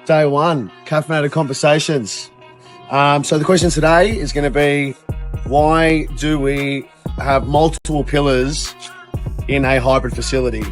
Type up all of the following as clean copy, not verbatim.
Day one, Caffeinated Conversations. So the question today is going to be, why do we have multiple pillars in a hybrid facility?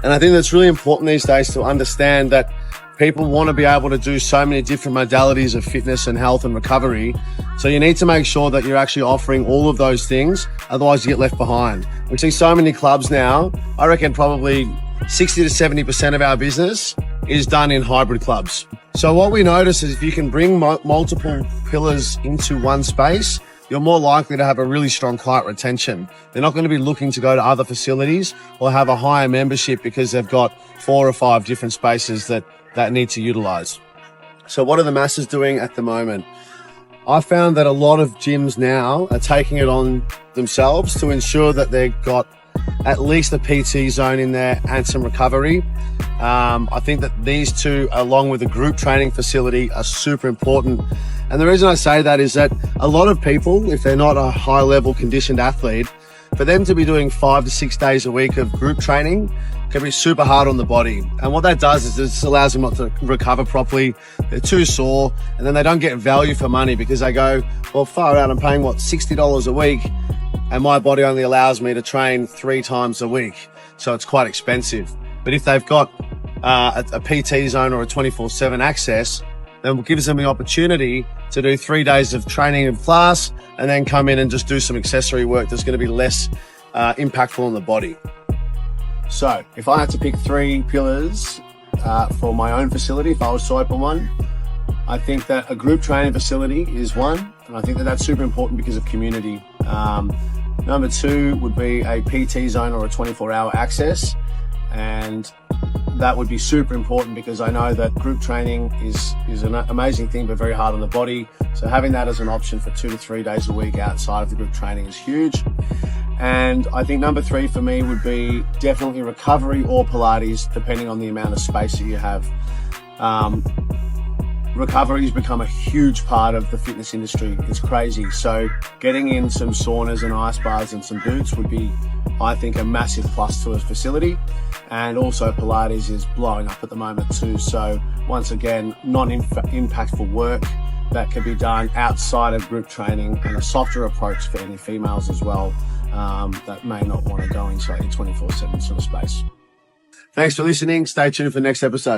And I think that's really important these days to understand that people want to be able to do so many different modalities of fitness and health and recovery. So you need to make sure that you're actually offering all of those things. Otherwise you get left behind. We see so many clubs now. I reckon probably 60 to 70% of our business is done in hybrid clubs. So what we notice is if you can bring multiple pillars into one space, you're more likely to have a really strong client retention. They're not going to be looking to go to other facilities or have a higher membership because they've got 4 or 5 different spaces that need to utilize. So what are the masses doing at the moment? I found that a lot of gyms now are taking it on themselves to ensure that they've got at least a PT zone in there and some recovery. I think that these two, along with a group training facility, are super important. And the reason I say that is that a lot of people, if they're not a high level conditioned athlete, for them to be doing 5 to 6 days a week of group training can be super hard on the body. And what that does is it just allows them not to recover properly. They're too sore, and then they don't get value for money because they go, well, far out, I'm paying $60 a week, and my body only allows me to train 3 times a week. So it's quite expensive. But if they've got a PT zone or a 24/7 access, then it gives them the opportunity to do 3 days of training in class and then come in and just do some accessory work that's going to be less impactful on the body. So if I had to pick 3 pillars for my own facility, if I was to open one, I think that a group training facility is one, and I think that that's super important because of community. Number 2 would be a PT zone or a 24-hour access, and that would be super important because I know that group training is an amazing thing but very hard on the body. So having that as an option for 2 to 3 days a week outside of the group training is huge. And I think number 3 for me would be definitely recovery or Pilates, depending on the amount of space that you have. Recovery has become a huge part of the fitness industry. It's crazy. So getting in some saunas and ice baths and some boots would be, I think, a massive plus to a facility. And also Pilates is blowing up at the moment too. So once again, non-impactful work that can be done outside of group training, and a softer approach for any females as well that may not want to go inside a 24/7 sort of space. Thanks for listening. Stay tuned for the next episode.